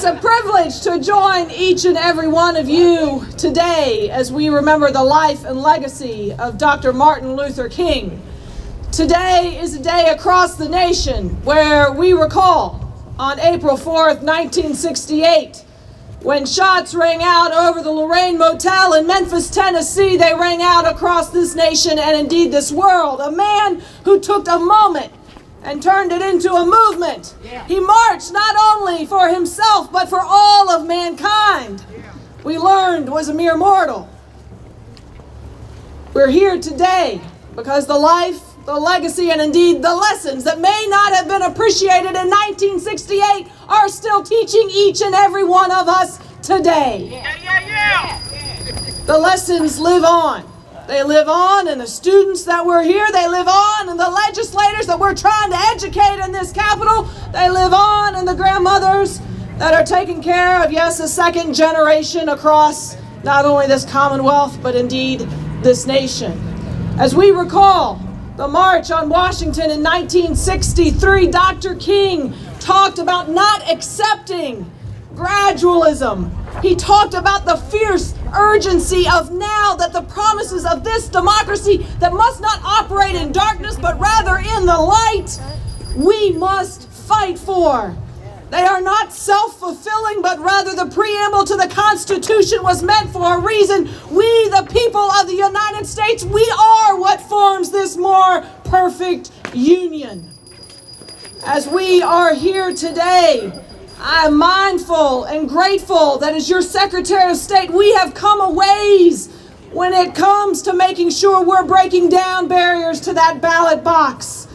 It's a privilege to join each and every one of you today as we remember the life and legacy of Dr. Martin Luther King. Today is a day across the nation where we recall on April 4th, 1968, when shots rang out over the Lorraine Motel in Memphis, Tennessee. They rang out across this nation and indeed this world. A man who took a moment and turned it into a movement. He marched not only for himself, but for all of mankind. We learned was a mere mortal. We're here today because the life, the legacy, and indeed the lessons that may not have been appreciated in 1968 are still teaching each and every one of us today. The lessons live on. They live on in the students that were here. They live on in the legislators that we're trying to educate in this Capitol. They live on in the grandmothers that are taking care of, yes, a second generation across not only this Commonwealth, but indeed this nation. As we recall the March on Washington in 1963, Dr. King talked about not accepting gradualism. He talked about the fierce urgency of now that the promises of this democracy that must not operate in darkness but rather in the light, we must fight for. They are not self-fulfilling, but rather the preamble to the Constitution was meant for a reason. We, the people of the United States, we are what forms this more perfect union. As we are here today, I am mindful and grateful that as your Secretary of State, we have come a ways when it comes to making sure we're breaking down barriers to that ballot box.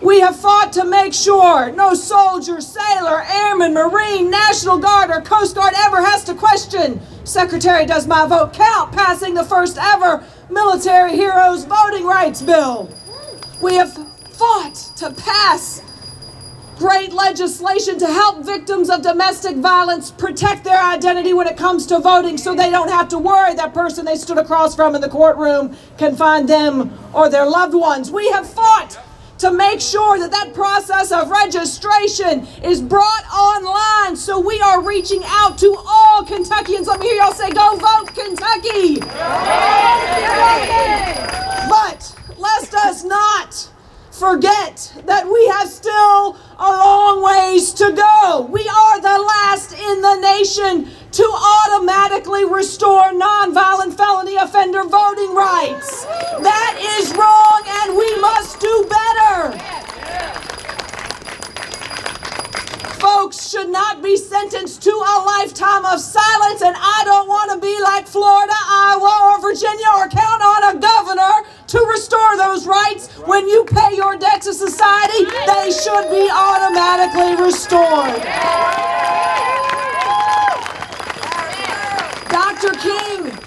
We have fought to make sure no soldier, sailor, airman, Marine, National Guard, or Coast Guard ever has to question, Secretary, does my vote count? Passing the first ever Military Heroes Voting Rights Bill. We have fought to pass great legislation to help victims of domestic violence protect their identity when it comes to voting so they don't have to worry that person they stood across from in the courtroom can find them or their loved ones. We have fought to make sure that that process of registration is brought online so we are reaching out to all Kentuckians. Let me hear y'all say, go vote Kentucky! But let us not forget that we have still a long ways to go. We are the last in the nation to automatically restore nonviolent felony offender voting rights. That is wrong and we must do better. Folks should not be sentenced to a lifetime of silence, and I don't want to be like Florida, Iowa, or Virginia, or count on a governor to restore those rights. When you pay your debt to society, they should be automatically restored. Dr. King,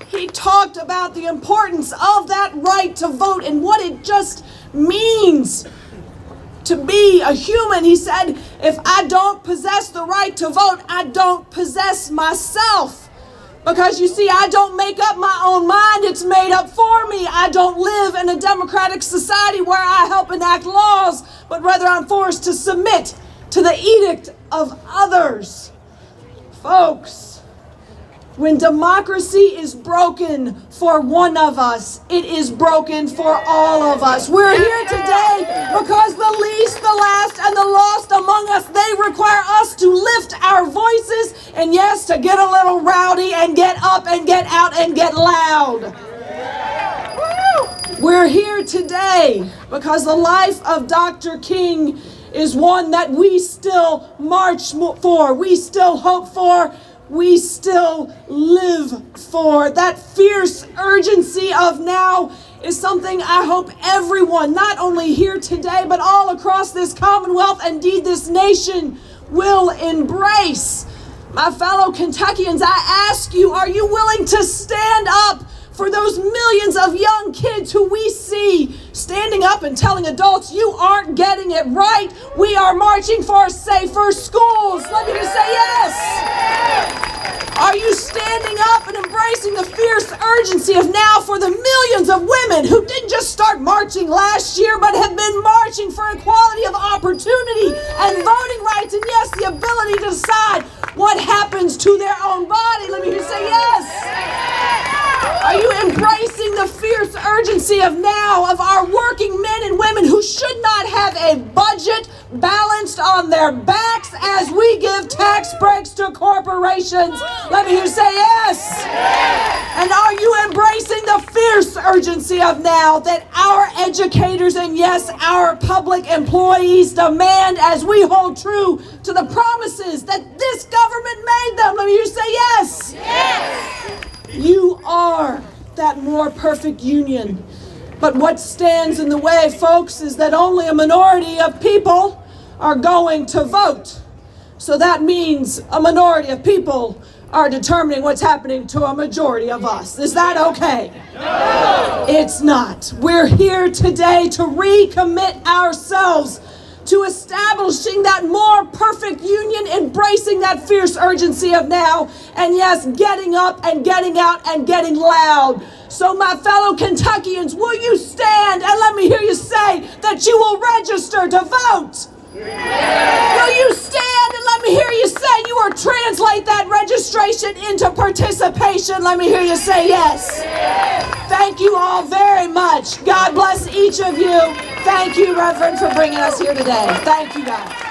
he talked about the importance of that right to vote and what it just means to be a human. He said, if I don't possess the right to vote, I don't possess myself. Because you see, I don't make up my own mind, it's made up for me. I don't live in a democratic society where I help enact laws, but rather I'm forced to submit to the edict of others. Folks, when democracy is broken for one of us, it is broken for all of us. We're here today because the least, the last, and the lost among us, they require us to lift our voices and yes, to get a little rowdy and get up and get out and get loud. We're here today because the life of Dr. King is one that we still march for, we still hope for, we still live for. That fierce urgency of now is something I hope everyone, not only here today, but all across this Commonwealth, indeed this nation, will embrace. My fellow Kentuckians, I ask you, are you willing to stand up for those millions of young kids who we see standing up and telling adults, you aren't getting it right? We are marching for safer schools. Let me just say yes. Are you standing up and embracing the fierce urgency of now for the millions of women who didn't just start marching last year, but have been marching for equality of opportunity and voting rights, and yes, the ability to decide what happens to their own body? Let me hear you say yes. Are you embracing the fierce urgency of now of our working men and women who should not have a budget balanced on their backs as we give tax breaks to corporations? Let me hear you say yes. And are you embracing the fierce urgency of now that our educators and yes, our public employees demand as we hold true to the promises that this government made them? Let me hear you say yes. Yes. You are that more perfect union. But what stands in the way, folks, is that only a minority of people are going to vote. So that means a minority of people are determining what's happening to a majority of us. Is that okay? No. It's not. We're here today to recommit ourselves to establishing that more perfect union, embracing that fierce urgency of now, and yes, getting up and getting out and getting loud. So my fellow Kentuckians, will you stand and let me hear you say that you will register to vote? Yeah. Will you stand and let me hear you say you will translate that registration into participation? Let me hear you say yes. Yeah. Thank you all very much. God bless each of you. Thank you, Reverend, for bringing us here today. Thank you, guys.